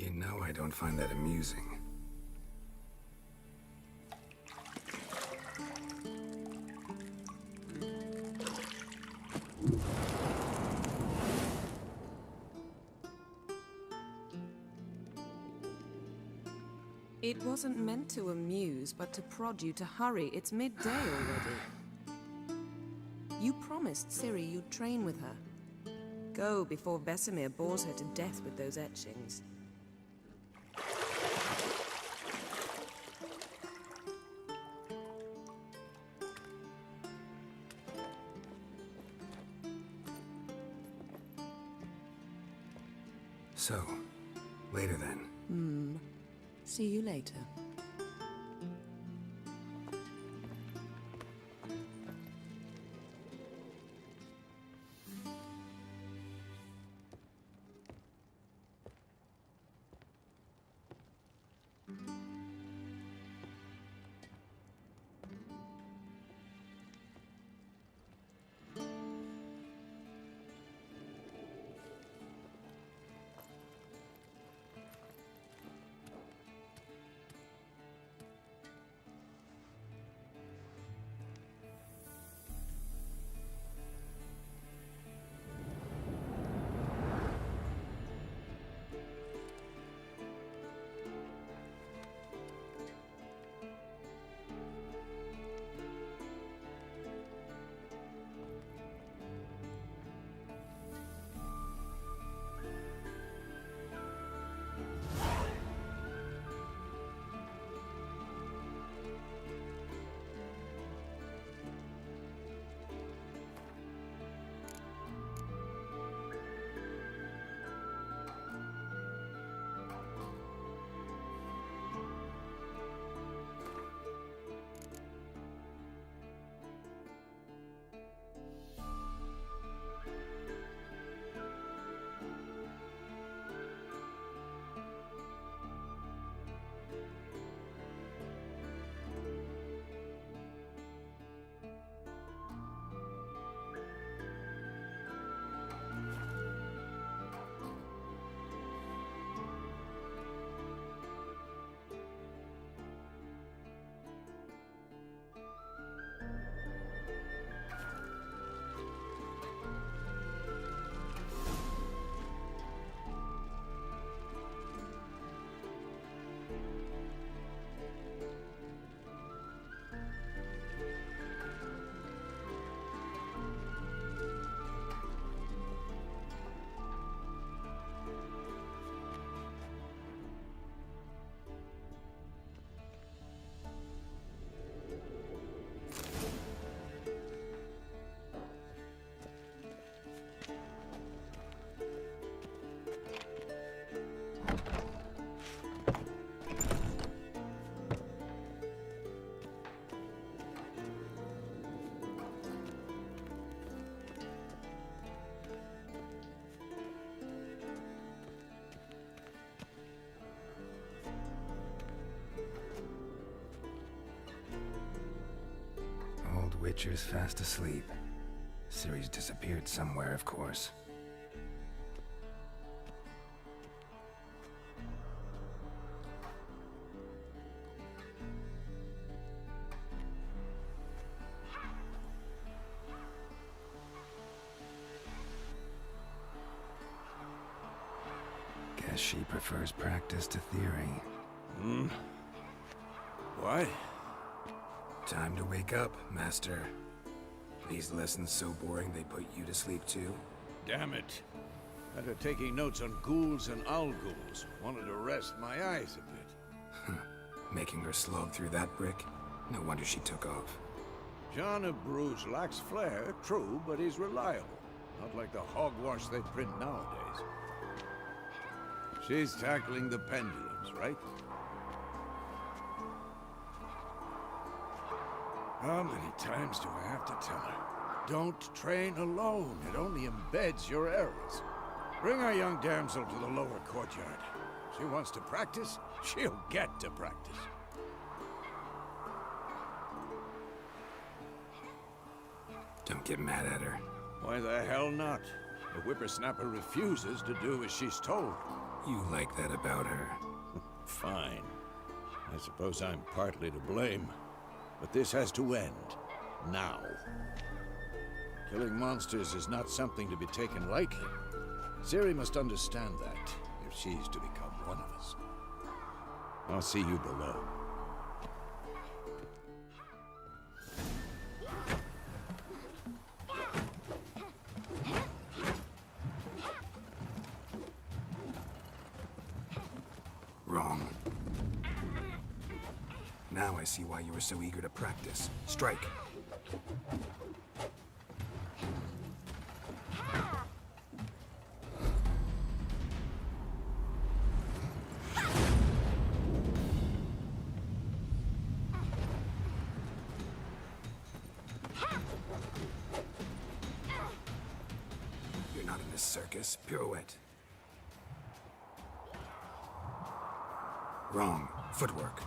You know I don't find that amusing. It wasn't meant to amuse, but to prod you to hurry. It's midday already. You promised Ciri you'd train with her. Go before Vesemir bores her to death with those etchings. So, later then. See you later. Old Witcher's fast asleep. Ciri's disappeared somewhere, of course. Guess she prefers practice to theory. Why? Time to wake up, Master. These lessons so boring they put you to sleep too? Damn it. After taking notes on ghouls and owl-ghouls, wanted to rest my eyes a bit. Making her slog through that brick? No wonder she took off. John of Bruges lacks flair, true, but he's reliable. Not like the hogwash they print nowadays. She's tackling the pendulums, right? How many times do I have to tell her? Don't train alone. It only embeds your errors. Bring our young damsel to the lower courtyard. She wants to practice, she'll get to practice. Don't get mad at her. Why the hell not? The whippersnapper refuses to do as she's told. You like that about her? Fine. I suppose I'm partly to blame. But this has to end. Now. Killing monsters is not something to be taken lightly. Ciri must understand that, if she's to become one of us. I'll see you below. Wrong. Now I see why you were so eager to practice. Strike. You're not in this circus. Pirouette. Wrong. Footwork.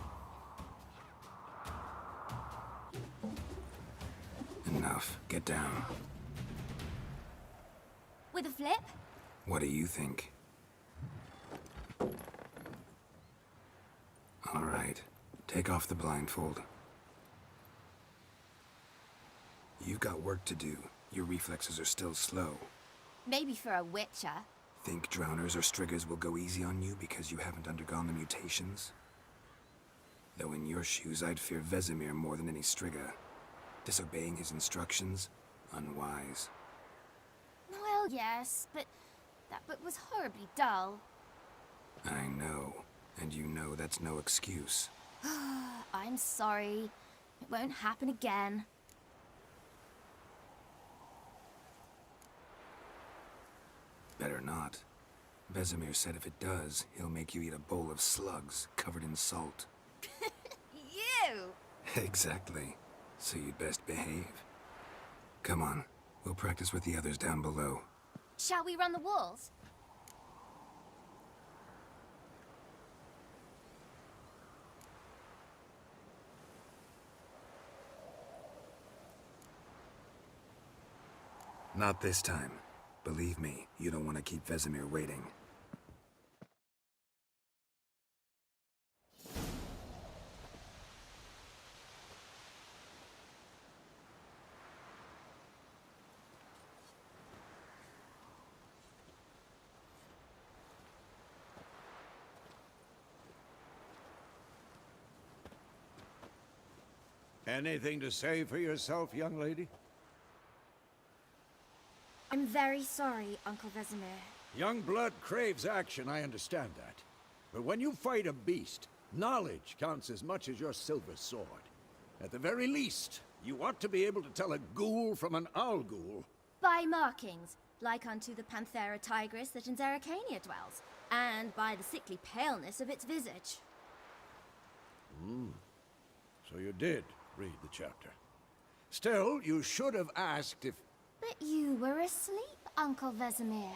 Enough. Get down. With a flip? What do you think? All right. Take off the blindfold. You've got work to do. Your reflexes are still slow. Maybe for a witcher. Think drowners or striggers will go easy on you because you haven't undergone the mutations? Though in your shoes, I'd fear Vesemir more than any strigger. Disobeying his instructions? Unwise. Well, yes, but that book was horribly dull. I know. And you know that's no excuse. I'm sorry. It won't happen again. Better not. Vesemir said if it does, he'll make you eat a bowl of slugs covered in salt. You! Exactly. So you'd best behave. Come on. We'll practice with the others down below. Shall we run the walls? Not this time. Believe me, you don't want to keep Vesemir waiting. Anything to say for yourself, young lady? I'm very sorry, Uncle Vesemir. Young blood craves action, I understand that. But when you fight a beast, knowledge counts as much as your silver sword. At the very least, you ought to be able to tell a ghoul from an owl ghoul. By markings, like unto the Panthera tigris that in Zerrikania dwells, and by the sickly paleness of its visage. So you did read the chapter. Still, you should have asked if... But you were asleep, Uncle Vesemir.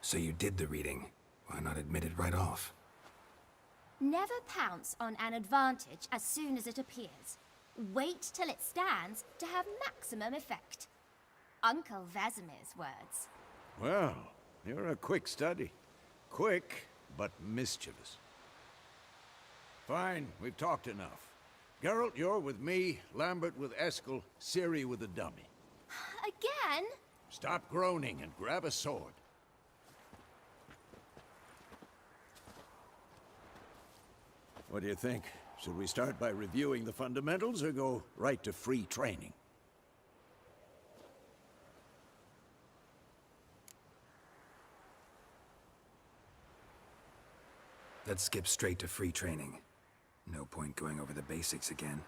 So you did the reading. Why not admit it right off? Never pounce on an advantage as soon as it appears. Wait till it stands to have maximum effect. Uncle Vesemir's words. Well, you're a quick study. Quick, but mischievous. Fine, we've talked enough. Geralt, you're with me, Lambert with Eskel, Ciri with the dummy. Again? Stop groaning and grab a sword. What do you think? Should we start by reviewing the fundamentals or go right to free training? Let's skip straight to free training. No point going over the basics again.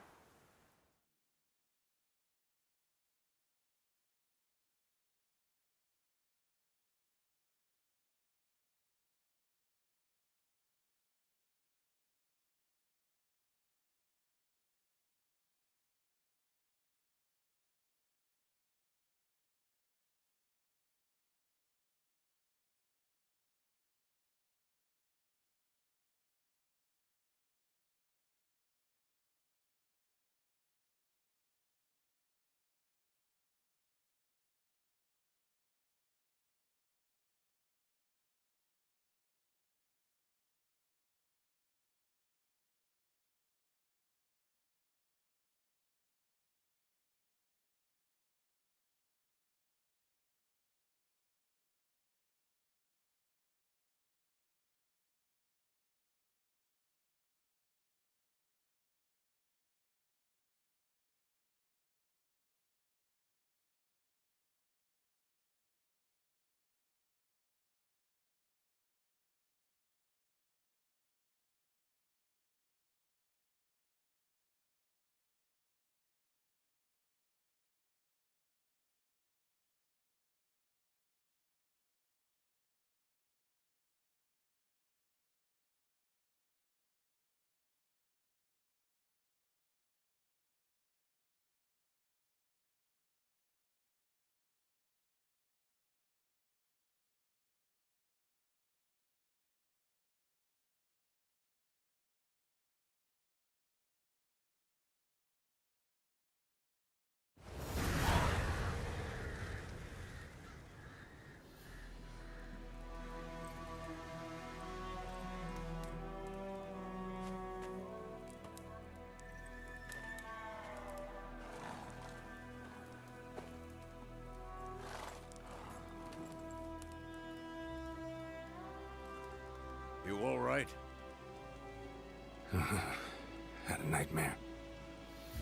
Had a nightmare.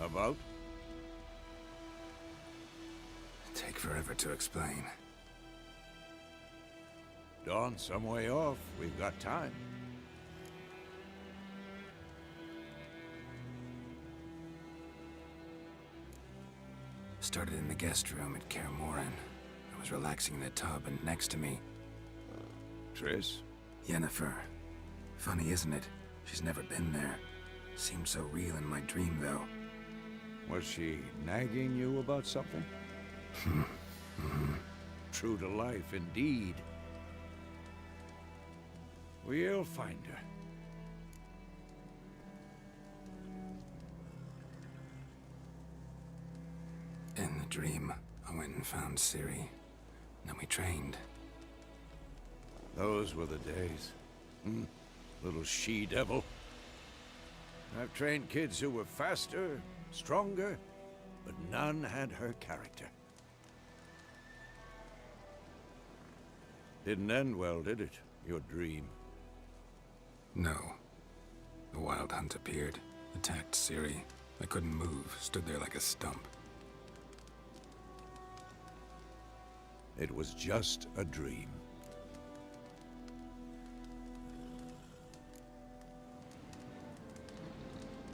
About? Take forever to explain. Dawn's some way off. We've got time. Started in the guest room at Kaer Morhen. I was relaxing in the tub, and next to me, Triss? Yennefer. Funny, isn't it? She's never been there. Seemed so real in my dream, though. Was she nagging you about something? True to life, indeed. We'll find her. In the dream, I went and found Ciri. Then we trained. Those were the days. Little she-devil. I've trained kids who were faster, stronger, but none had her character. Didn't end well, did it? Your dream. No. The Wild Hunt appeared, attacked Ciri. I couldn't move, stood there like a stump. It was just a dream.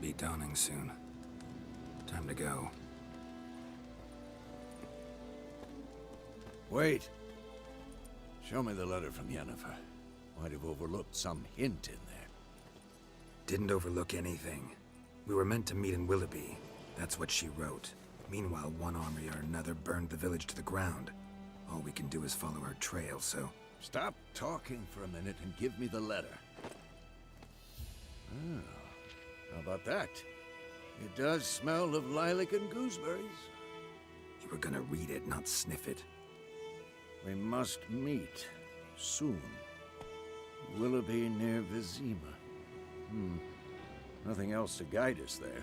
Be dawning soon. Time to go. Wait. Show me the letter from Yennefer. Might have overlooked some hint in there. Didn't overlook anything. We were meant to meet in Willoughby. That's what she wrote. Meanwhile, one army or another burned the village to the ground. All we can do is follow her trail, so... Stop talking for a minute and give me the letter. Oh, how about that? It does smell of lilac and gooseberries. You were gonna read it, not sniff it. We must meet. Soon. Willoughby near Vizima. Nothing else to guide us there.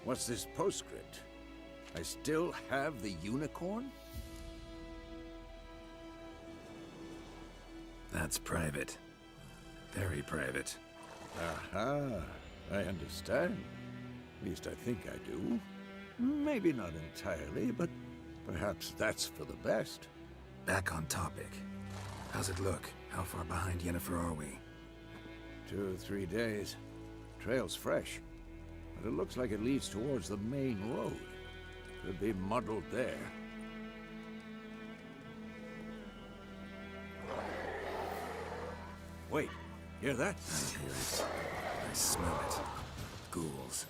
What's this postscript? I still have the unicorn? That's private. Very private. Aha, I understand. At least I think I do. Maybe not entirely, but perhaps that's for the best. Back on topic. How's it look? How far behind Yennefer are we? 2 or 3 days. Trail's fresh, but it looks like it leads towards the main road. Could be muddled there. Wait, hear that? I hear it. I smell it. Ghouls.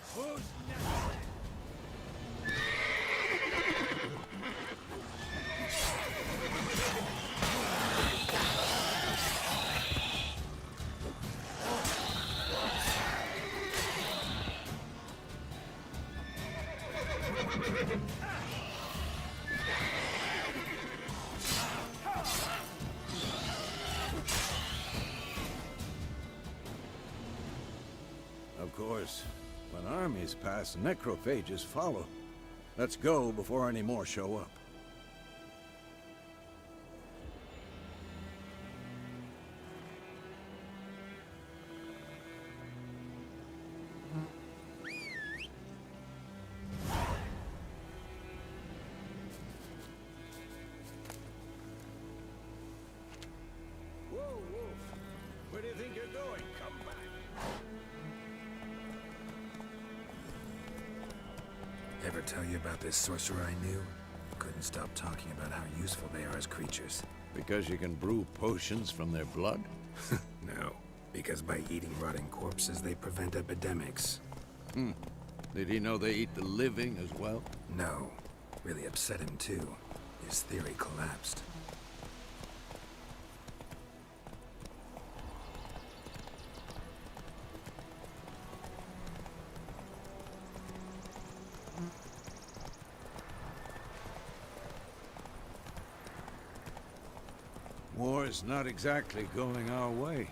Of course, when armies pass, necrophages follow. Let's go before any more show up. Whoa, Wolf! Where do you think you're going? Come back! Ever tell you about this sorcerer I knew? Couldn't stop talking about how useful they are as creatures. Because you can brew potions from their blood? No, because by eating rotting corpses, they prevent epidemics. Did he know they eat the living as well? No. Really upset him, too. His theory collapsed. War's not exactly going our way.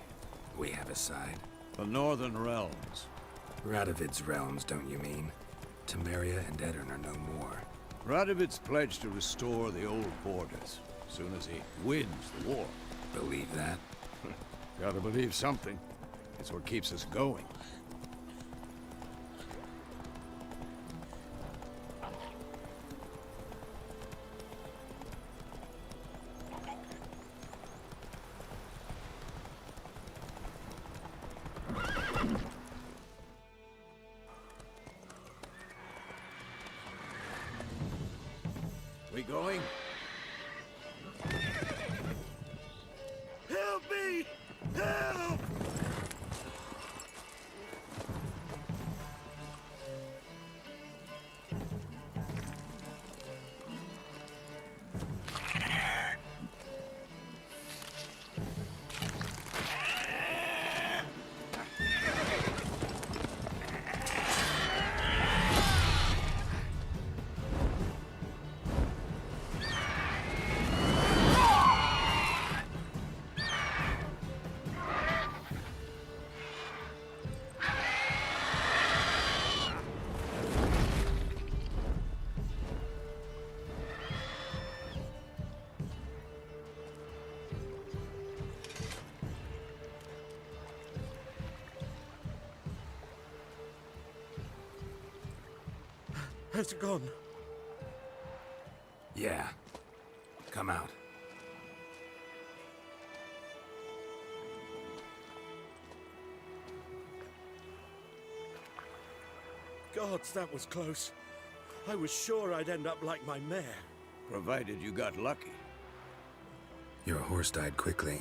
We have a side. The Northern Realms. Radovid's realms, don't you mean? Temeria and Edirn are no more. Radovid's pledged to restore the old borders, as soon as he wins the war. Believe that? Gotta believe something. It's what keeps us going. We going? Help me! Help! Has it gone? Yeah. Come out. Gods, that was close. I was sure I'd end up like my mare. Provided you got lucky. Your horse died quickly,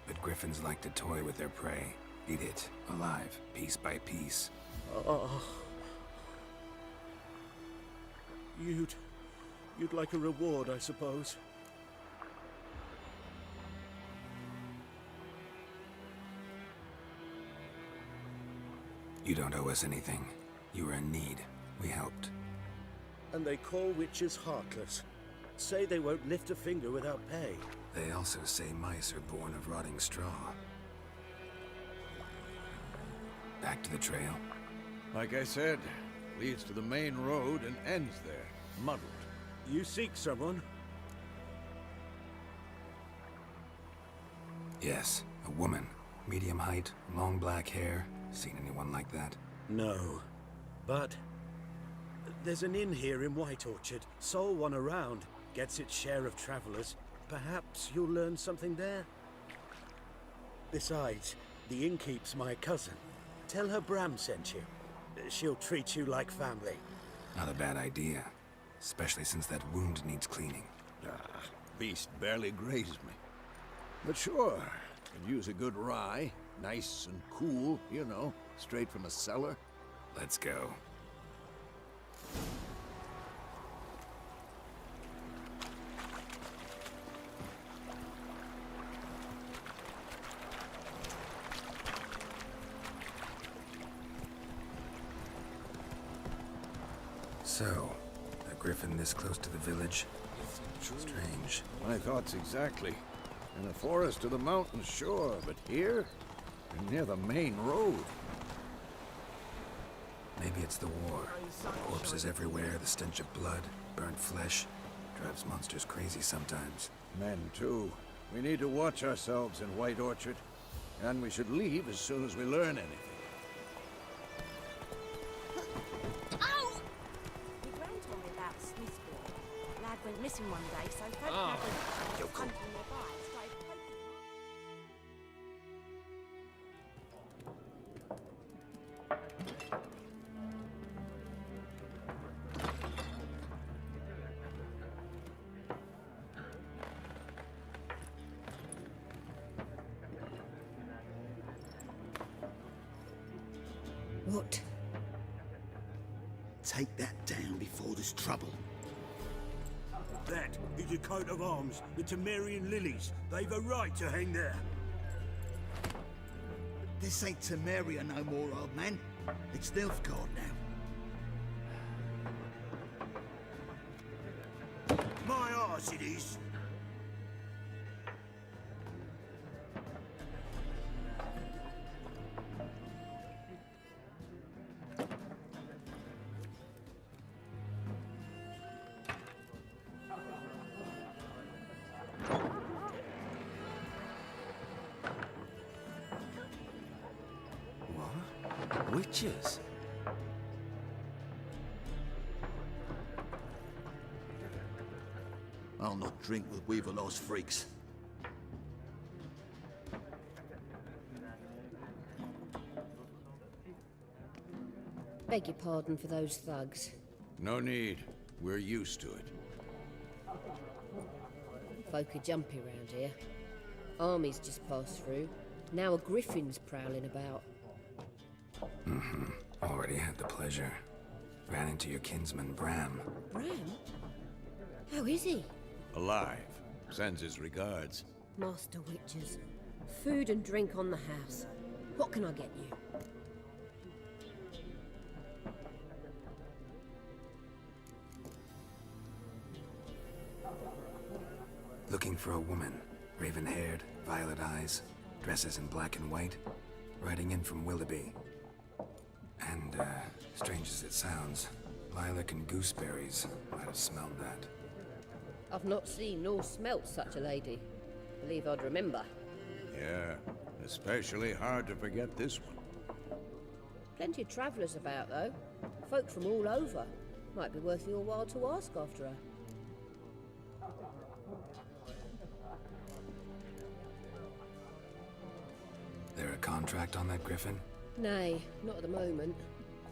but griffins like to toy with their prey. Eat it, alive, piece by piece. Oh. You'd like a reward, I suppose. You don't owe us anything. You were in need. We helped. And they call witches heartless. Say they won't lift a finger without pay. They also say mice are born of rotting straw. Back to the trail. Like I said, leads to the main road and ends there, muddled. You seek someone? Yes, a woman. Medium height, long black hair. Seen anyone like that? No. But there's an inn here in White Orchard. Sole one around. Gets its share of travelers. Perhaps you'll learn something there? Besides, the innkeep's my cousin. Tell her Bram sent you. She'll treat you like family. Not a bad idea. Especially since that wound needs cleaning. Beast barely grazed me. But sure, could use a good rye. Nice and cool, you know, straight from a cellar. Let's go. So, a griffin this close to the village? Strange. My thoughts exactly. In the forest or the mountains, sure, but here? You're near the main road. Maybe it's the war. Corpses everywhere, the stench of blood, burnt flesh. Drives monsters crazy sometimes. Men, too. We need to watch ourselves in White Orchard. And we should leave as soon as we learn anything. Ow! My grand told me about Smithville. Lad went missing one day, so folk gathered hunting nearby and started poking. What? Take that down before there's trouble. That is a coat of arms, the Temerian lilies. They've a right to hang there. This ain't Temeria no more, old man. It's Nilfgaard now. My arse it is. Witches? I'll not drink with Weaverlaw's freaks. Beg your pardon for those thugs. No need. We're used to it. Folk are jumpy round here. Armies just passed through. Now a griffin's prowling about. Already had the pleasure. Ran into your kinsman, Bram. Bram? How is he? Alive. Sends his regards. Master Witches. Food and drink on the house. What can I get you? Looking for a woman. Raven-haired, violet eyes, dresses in black and white. Riding in from Willoughby. And, strange as it sounds, lilac and gooseberries might have smelled that. I've not seen nor smelt such a lady. Believe I'd remember. Yeah, especially hard to forget this one. Plenty of travellers about, though. Folk from all over. Might be worth your while to ask after her. There a contract on that griffin? Nay, not at the moment.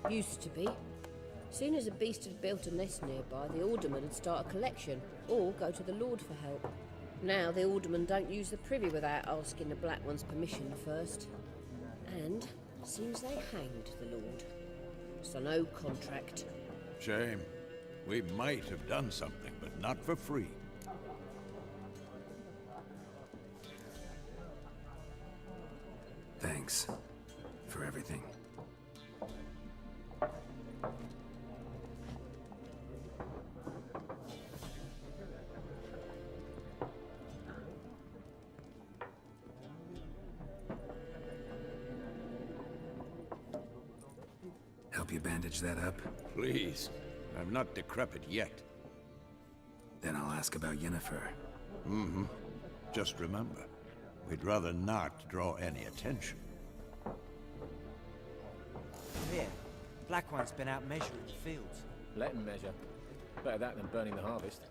Used to be. Soon as a beast had built a nest nearby, the alderman would start a collection, or go to the Lord for help. Now the aldermen don't use the privy without asking the Black One's permission first. And seems they hanged the Lord. So no contract. Shame. We might have done something, but not for free. Thanks. For everything. Help you bandage that up? Please. I'm not decrepit yet. Then I'll ask about Yennefer. Just remember, we'd rather not draw any attention. Here, Black One's been out measuring the fields. Let him measure. Better that than burning the harvest.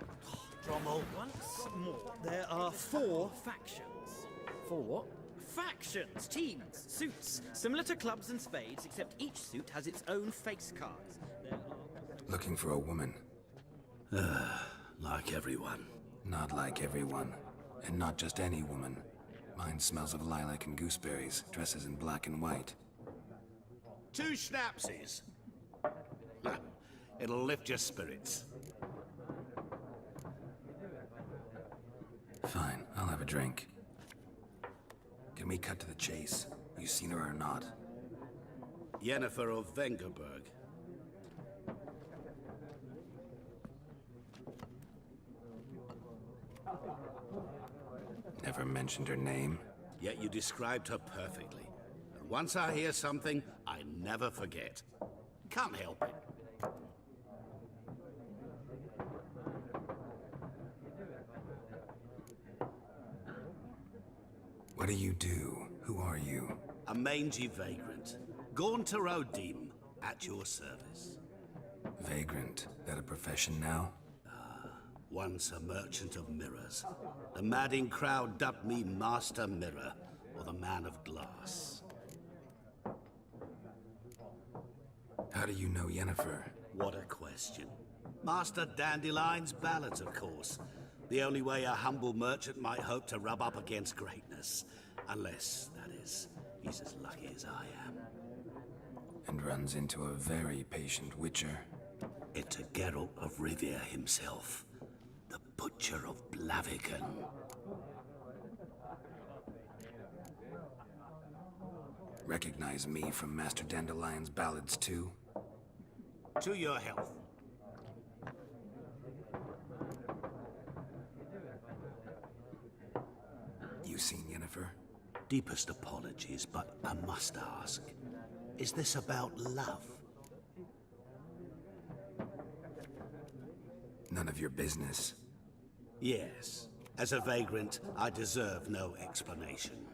Drommel. Once more, there are 4 factions. 4 what? Factions, teams, suits, similar to clubs and spades, except each suit has its own face cards. There are... Looking for a woman. Like everyone. Not like everyone. And not just any woman. Mine smells of lilac and gooseberries, dresses in black and white. 2 schnapsies. It'll lift your spirits. Fine, I'll have a drink. Can we cut to the chase? You seen her or not? Yennefer of Vengerberg. Never mentioned her name. Yet you described her perfectly. And once I hear something, I never forget. Can't help it. What do you do? Who are you? A mangy vagrant. Gaunter O'Dim, at your service. Vagrant. That a profession now? Once a merchant of mirrors. The madding crowd dubbed me Master Mirror, or the Man of Glass. How do you know Yennefer? What a question. Master Dandelion's ballads, of course. The only way a humble merchant might hope to rub up against greatness. Unless, that is, he's as lucky as I am. And runs into a very patient witcher. It's a Geralt of Rivia himself. The Butcher of Blaviken. Recognize me from Master Dandelion's ballads too? To your health. You seen Yennefer? Deepest apologies, but I must ask. Is this about love? None of your business. Yes. As a vagrant, I deserve no explanation.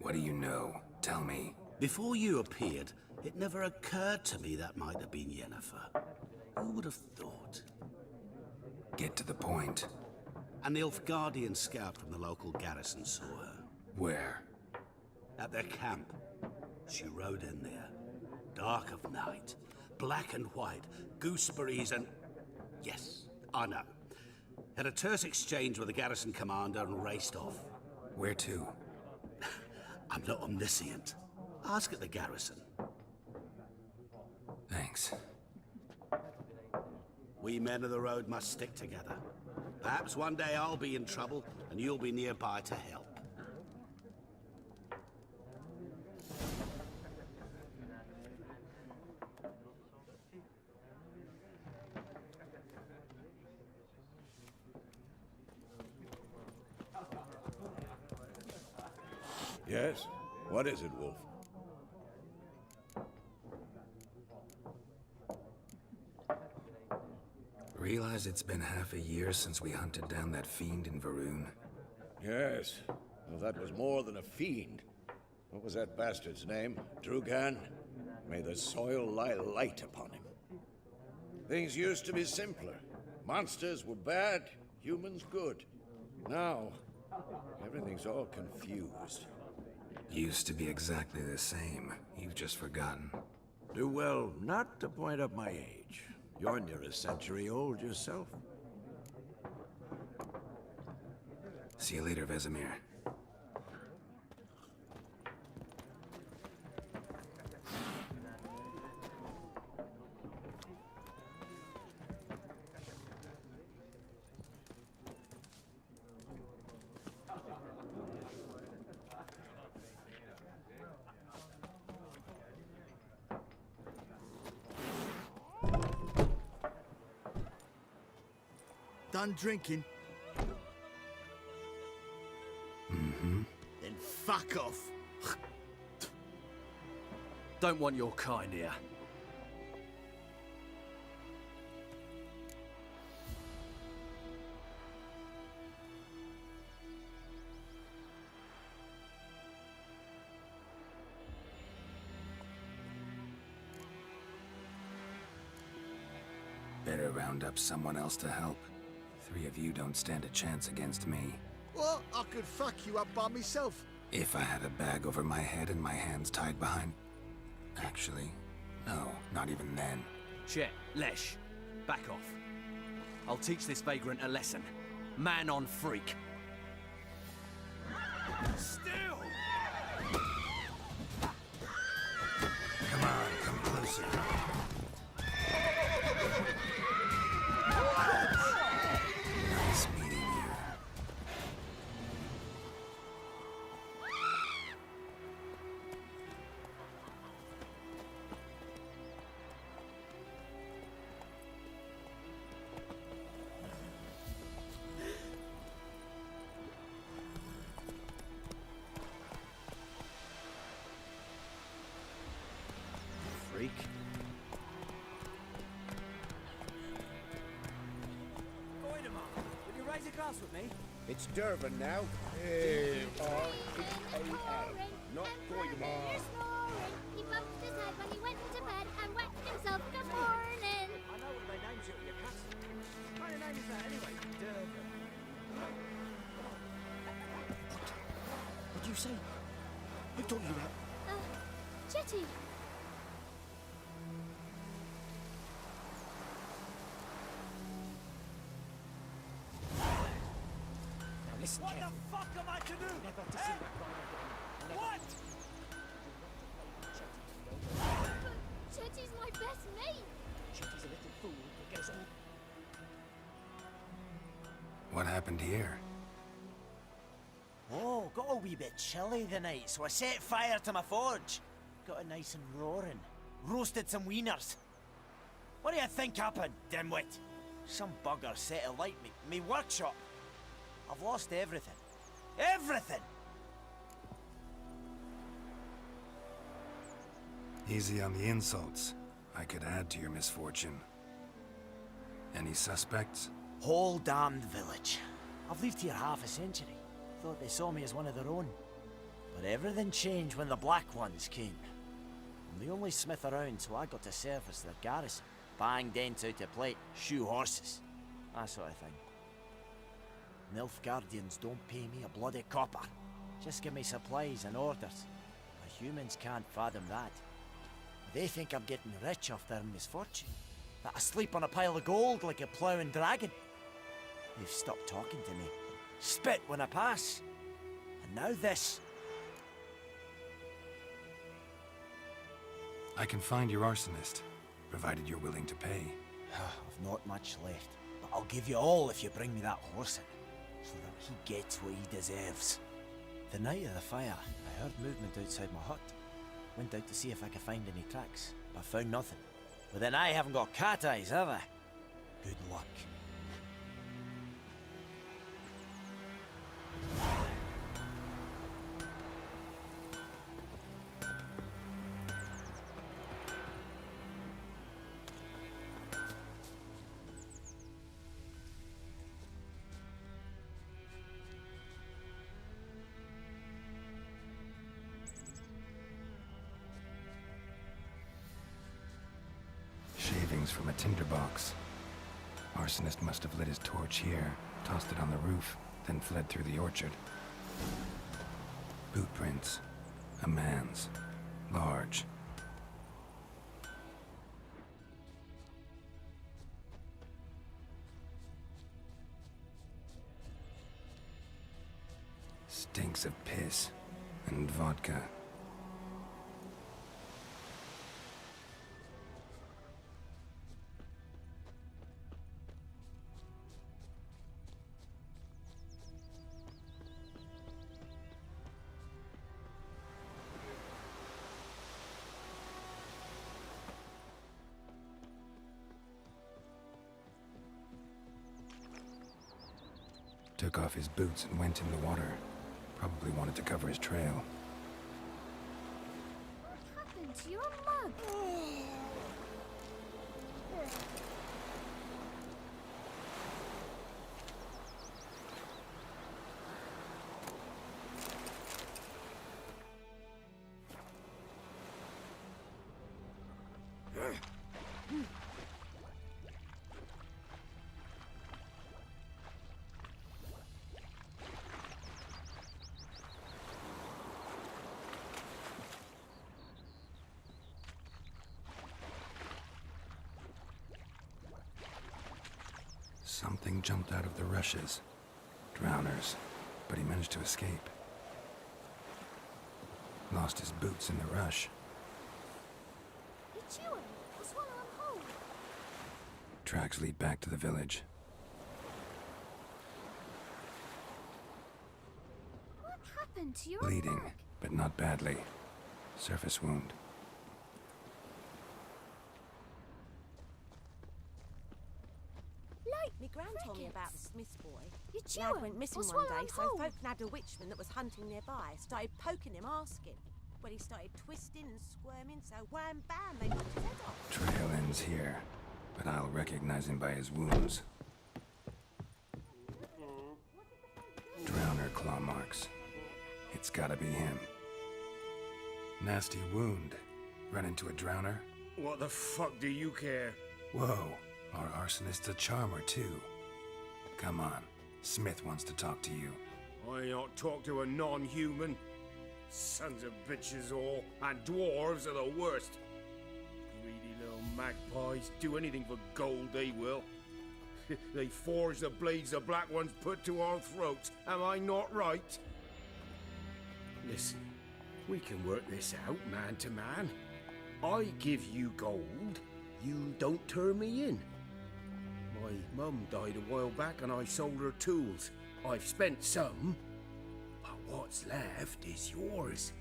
What do you know? Tell me. Before you appeared, it never occurred to me that might have been Yennefer. Who would have thought? Get to the point. An Nilfgaardian scout from the local garrison saw her. Where? At their camp. She rode in there. Dark of night. Black and white. Gooseberries and... Yes, I know. Had a terse exchange with the garrison commander and raced off. Where to? I'm not omniscient. Ask at the garrison. Thanks. We men of the road must stick together. Perhaps one day I'll be in trouble and you'll be nearby to help. Yes? What is it, Wolf? Realize it's been half a year since we hunted down that fiend in Varun? Yes. Well, that was more than a fiend. What was that bastard's name? Drugan? May the soil lie light upon him. Things used to be simpler. Monsters were bad, humans good. Now, everything's all confused. Used to be exactly the same. You've just forgotten. Do well not to point up my age. You're near a century old yourself. See you later, Vesemir. Done drinking? Mm-hmm. Then fuck off. Don't want your kind here. Better round up someone else to help. 3 of you don't stand a chance against me. What? I could fuck you up by myself. If I had a bag over my head and my hands tied behind... Actually, no, not even then. Chet, Lesh, back off. I'll teach this vagrant a lesson. Man on freak. Still! Come on, come closer. Nice meeting you. Freak. Will you raise a glass with me? It's Durban now. H-A-R-P-A-N. Not Goidemar. He bumped his head when he went to bed and wet himself good morning. I know what they named you at your castle. What kind of name is that anyway? Durban. What'd you say? Who taught you that? Chetty. Listen, what the fuck am I to do? Never to see that What? Chetty's my best mate. Chetty's a little fool that goes on. What happened here? Oh, got a wee bit chilly the night, so I set fire to my forge. Got it nice and roaring. Roasted some wieners. What do you think happened, dimwit? Some bugger set alight me workshop. I've lost everything. Everything! Easy on the insults. I could add to your misfortune. Any suspects? Whole damned village. I've lived here half a century. Thought they saw me as one of their own. But everything changed when the Black Ones came. I'm the only smith around, so I got to service their garrison. Bang dents out of plate, shoe horses, that sort of thing. Nilfgaardians don't pay me a bloody copper. Just give me supplies and orders. But humans can't fathom that. They think I'm getting rich off their misfortune. That I sleep on a pile of gold like a ploughing dragon. They've stopped talking to me. Spit when I pass. And now this. I can find your arsonist, provided you're willing to pay. I've not much left, but I'll give you all if you bring me that horse in, so that he gets what he deserves. The night of the fire, I heard movement outside my hut. Went out to see if I could find any tracks, but found nothing. But then I haven't got cat eyes, have I? Good luck. Shavings from a tinderbox. Arsonist must have lit his torch here, tossed it on the roof, then fled through the orchard. Boot prints. A man's. Large. Stinks of piss and vodka. Took off his boots and went in the water. Probably wanted to cover his trail. What happened to your mug? Something jumped out of the rushes. Drowners, but he managed to escape. Lost his boots in the rush. You chew him or swallow him whole. Tracks lead back to the village. What happened to your Bleeding, mug? but not badly. Surface wound. Me gran told me about the Smith's boy. You chew Lad him went missing or one swallow day, him so whole. folk had a witchman that was hunting nearby. Started poking him, asking. When he started twisting and squirming, so wham bam, they knocked his head off. Trail ends here, but I'll recognize him by his wounds. Drowner claw marks. It's gotta be him. Nasty wound. Run into a drowner? What the fuck do you care? Whoa, our arsonist's a charmer too. Come on, Smith wants to talk to you. I ain't not talk to a non-human. Sons of bitches all, and dwarves are the worst. Greedy little magpies, do anything for gold they will. They forge the blades the Black Ones put to our throats, am I not right? Listen, we can work this out man to man. I give you gold, you don't turn me in. My mum died a while back and I sold her tools. I've spent some, but what's left is yours.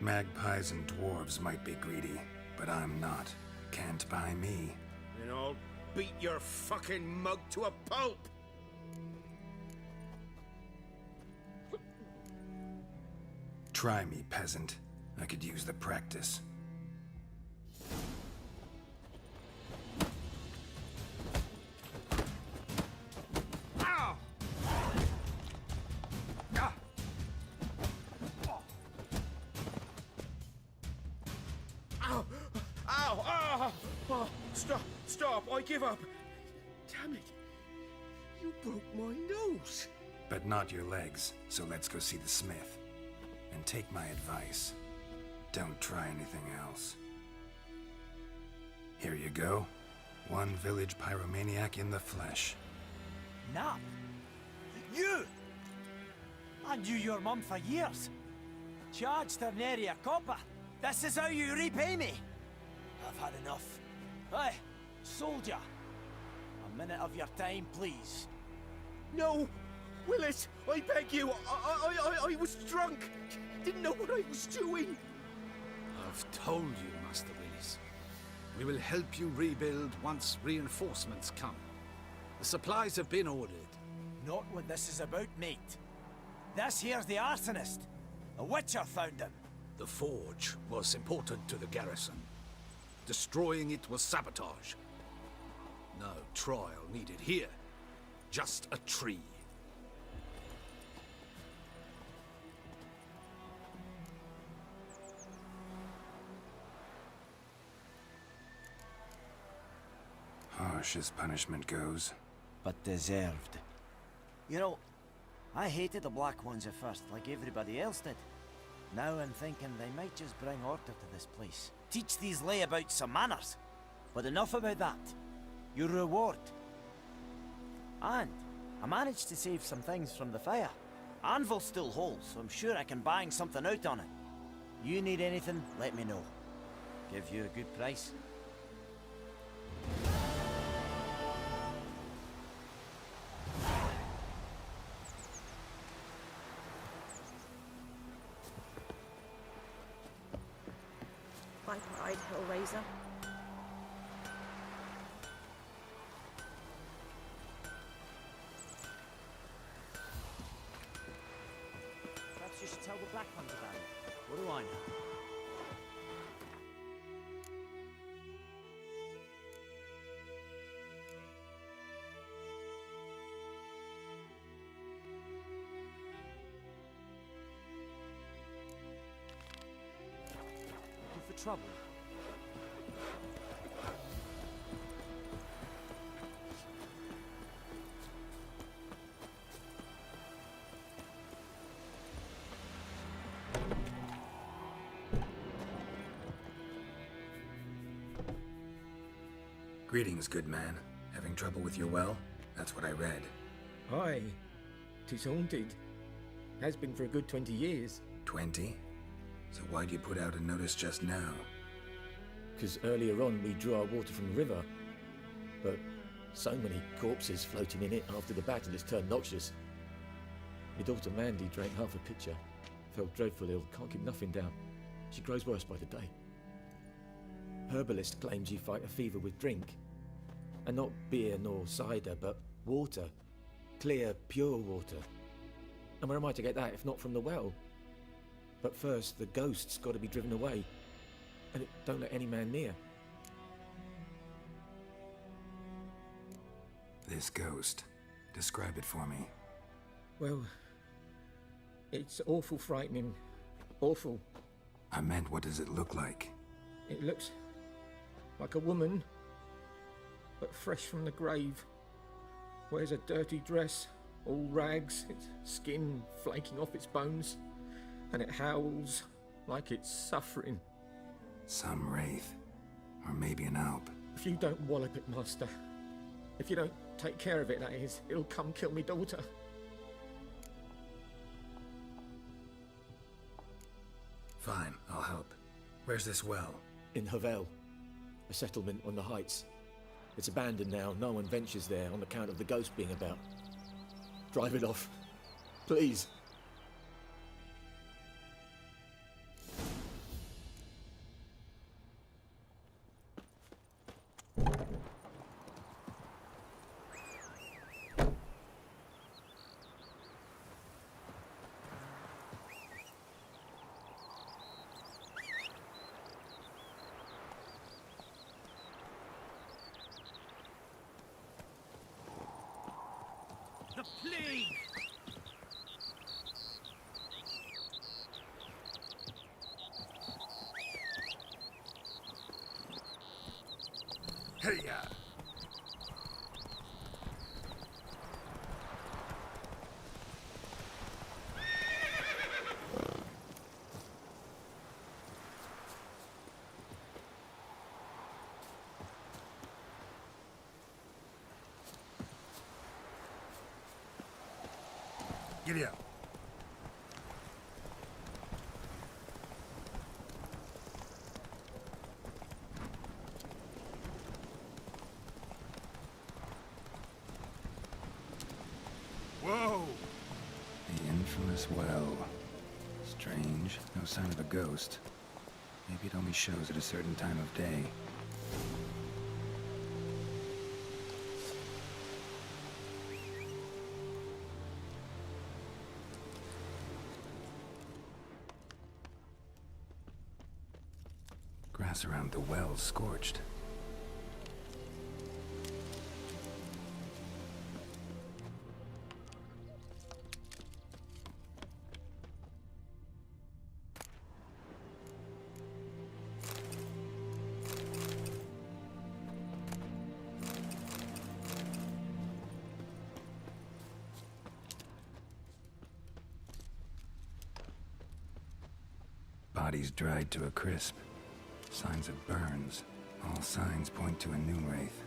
Magpies and dwarves might be greedy, but I'm not. Can't buy me. And I'll beat your fucking mug to a pulp! Try me, peasant. I could use the practice. Ow! Stop! Stop! I give up! Damn it! You broke my nose! But not your legs, so let's go see the smith. And take my advice. Don't try anything else. Here you go. One village pyromaniac in the flesh. Nap? You! I knew your mum for years. Charged her nary a copper. This is how you repay me. I've had enough. Hey, soldier. A minute of your time, please. No! Willis, I beg you! I was drunk! Didn't know what I was doing! I've told you, Master Willis. We will help you rebuild once reinforcements come. The supplies have been ordered. Not what this is about, mate. This here's the arsonist. A witcher found him. The forge was important to the garrison. Destroying it was sabotage. No trial needed here. Just a tree. Harsh as punishment goes. But deserved. You know, I hated the Black Ones at first, like everybody else did. Now I'm thinking they might just bring order to this place. Teach these layabouts some manners. But enough about that. Your reward. And I managed to save some things from the fire. Anvil still holds, so I'm sure I can bang something out on it. You need anything, let me know. Give you a good price. My pride, Hellraiser. Perhaps you should tell the Black Ones about it. What do I know? Looking for trouble? Greetings, good man. Having trouble with your well? That's what I read. Aye. 'Tis haunted. Has been for a good 20 years. 20? So why'd you put out a notice just now? 'Cause earlier on we drew our water from the river. But so many corpses floating in it after the battle has turned noxious. My daughter Mandy drank half a pitcher. Felt dreadful ill, can't keep nothing down. She grows worse by the day. Herbalist claims you fight a fever with drink. And not beer nor cider, but water. Clear, pure water. And where am I to get that if not from the well? But first, the ghost's got to be driven away. And it don't let any man near. This ghost. Describe it for me. Well, it's awful frightening. Awful. I meant, what does it look like? It looks like a woman, but fresh from the grave. Wears a dirty dress, all rags, its skin flaking off its bones, and it howls like it's suffering. Some wraith. Or maybe an alp. If you don't wallop it, Master, if you don't take care of it, that is, it'll come kill me daughter. Fine, I'll help. Where's this well? In Havel, a settlement on the heights. It's abandoned now, no one ventures there on account of the ghost being about. Drive it off, please. The plague! Hey-ya! Giddy up. Whoa! The infamous well. Strange. No sign of a ghost. Maybe it only shows at a certain time of day. Grass around the well scorched. Bodies dried to a crisp. Signs of burns. All signs point to a noon wraith.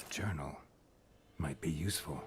Journal might be useful.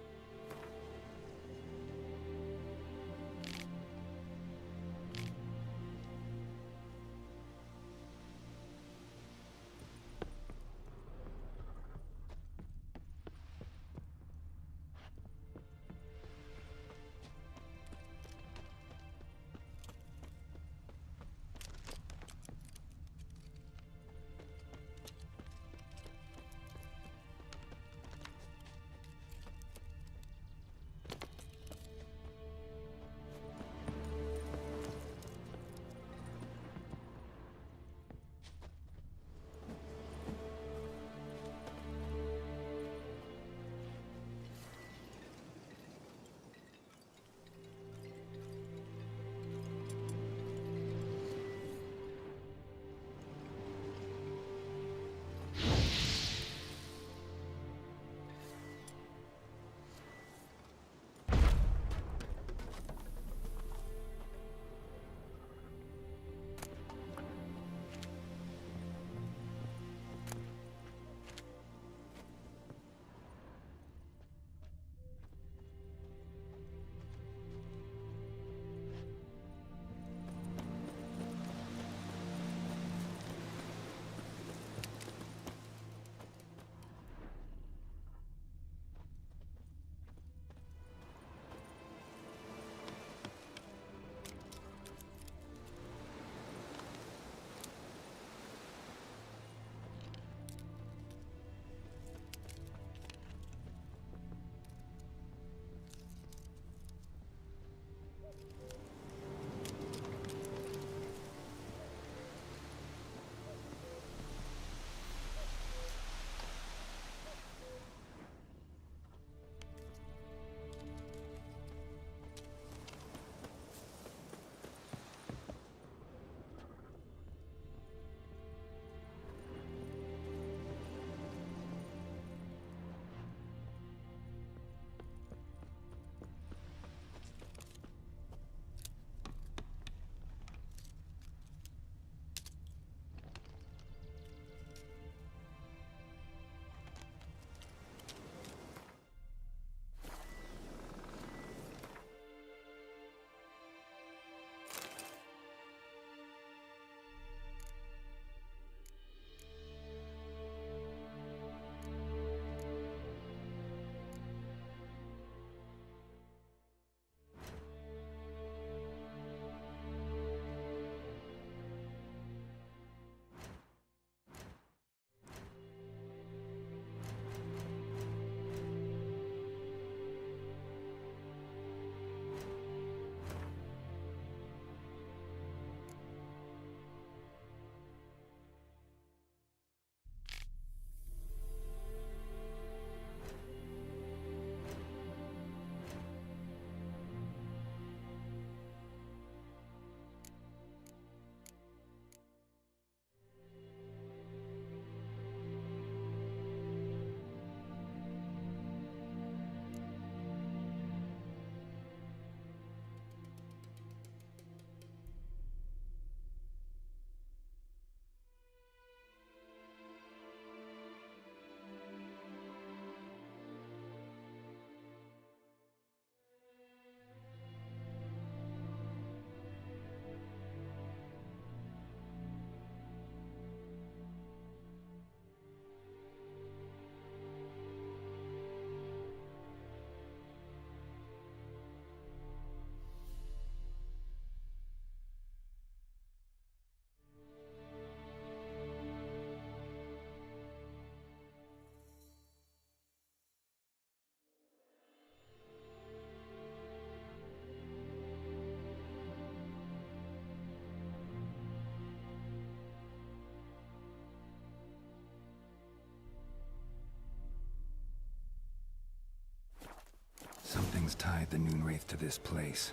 Someone's tied the Noonwraith to this place.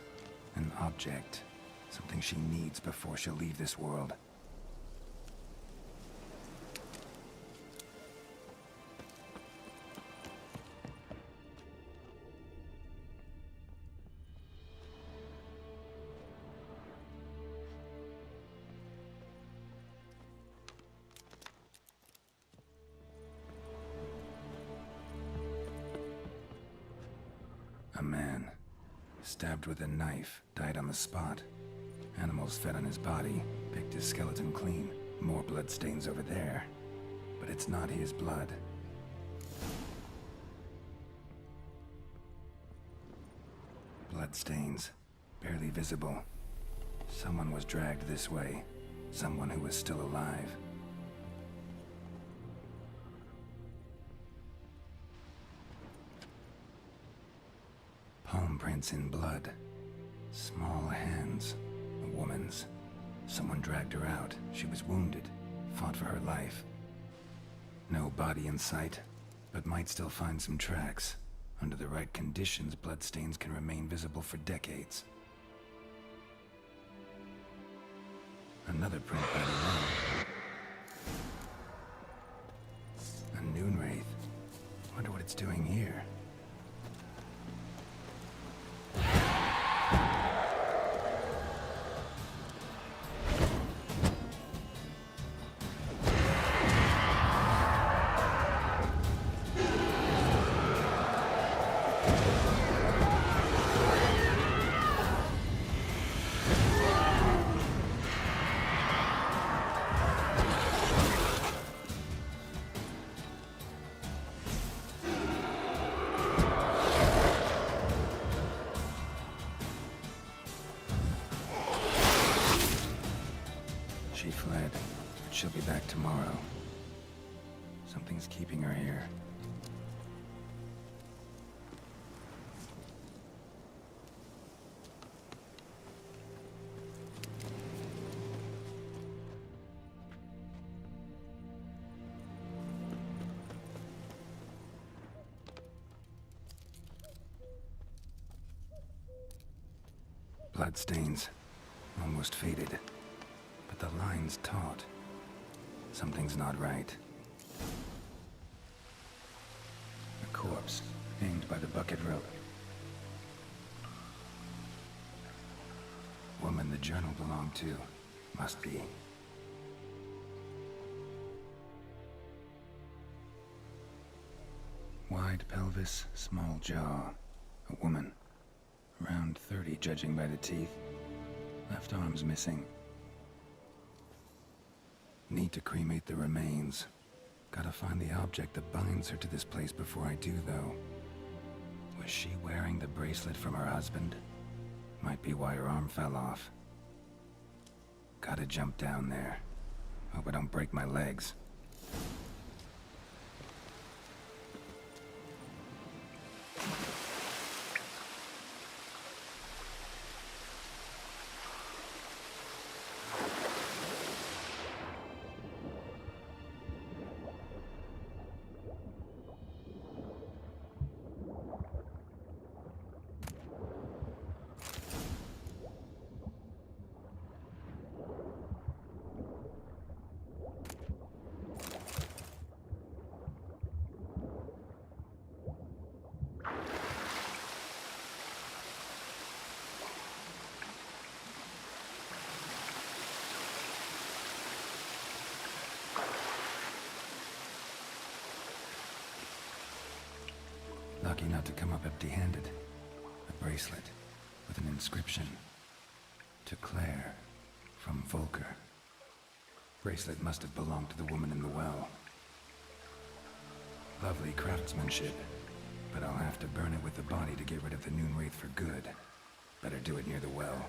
An object. Something she needs before she'll leave this world. A man, stabbed with a knife, died on the spot. Animals fed on his body, picked his skeleton clean. More bloodstains over there. But it's not his blood. Bloodstains, barely visible. Someone was dragged this way. Someone who was still alive. Palm prints in blood. Small hands. A woman's. Someone dragged her out. She was wounded. Fought for her life. No body in sight, but might still find some tracks. Under the right conditions, bloodstains can remain visible for decades. Another print by the road. A Noonwraith. Wonder what it's doing here. She fled, but she'll be back tomorrow. Something's keeping her here. Bloodstains, almost faded. But the line's taut. Something's not right. A corpse, hanged by the bucket rope. Woman the journal belonged to. Must be. Wide pelvis, small jaw. A woman. Around 30, judging by the teeth. Left arm's missing. Need to cremate the remains. Gotta find the object that binds her to this place before I do, though. Was she wearing the bracelet from her husband? Might be why her arm fell off. Gotta jump down there. Hope I don't break my legs. Lucky not to come up empty-handed. A bracelet with an inscription. To Claire, from Volker. Bracelet must have belonged to the woman in the well. Lovely craftsmanship, but I'll have to burn it with the body to get rid of the Noonwraith for good. Better do it near the well.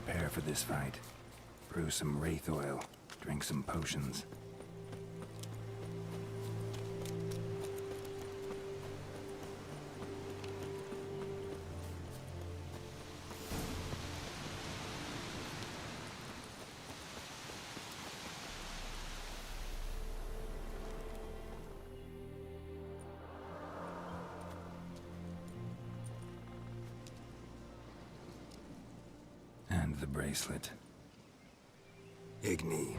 prepare for this fight. Brew some wraith oil, drink some potions. And the bracelet. Igni.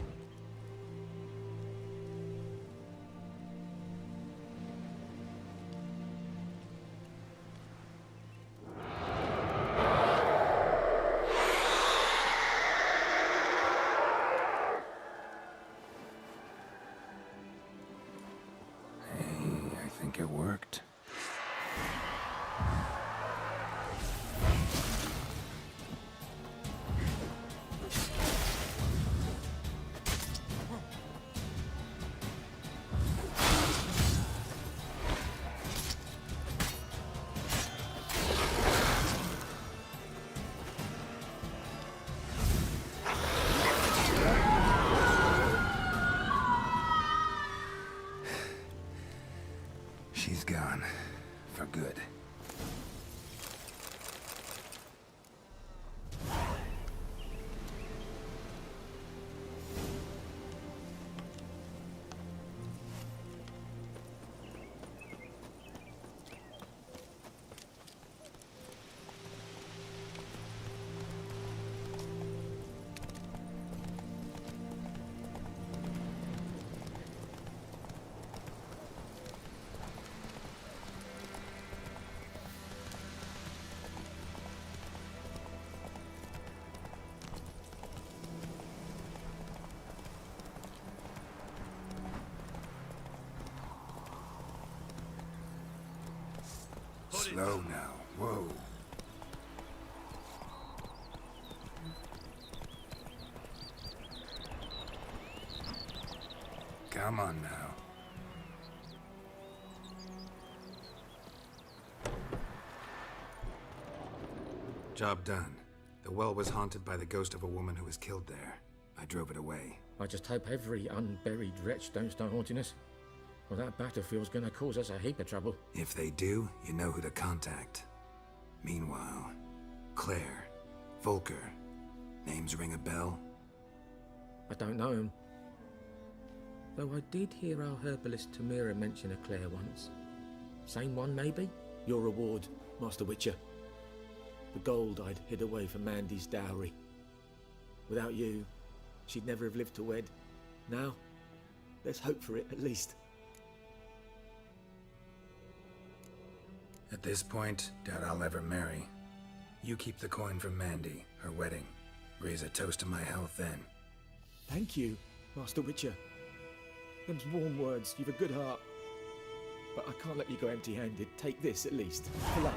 Hey, I think it worked. She's gone. For good. Slow now. Whoa. Come on now. Job done. The well was haunted by the ghost of a woman who was killed there. I drove it away. I just hope every unburied wretch don't start haunting us. Well, that battlefield's gonna cause us a heap of trouble. If they do, you know who to contact. Meanwhile, Claire, Volker, names ring a bell? I don't know him. Though I did hear our herbalist Tamira mention a Claire once. Same one, maybe? Your reward, Master Witcher. The gold I'd hid away for Mandy's dowry. Without you, she'd never have lived to wed. Now, let's hope for it, at least. At this point, doubt I'll ever marry. You keep the coin from Mandy, her wedding. Raise a toast to my health then. Thank you, Master Witcher. Them's warm words, you've a good heart. But I can't let you go empty-handed. Take this, at least, for luck.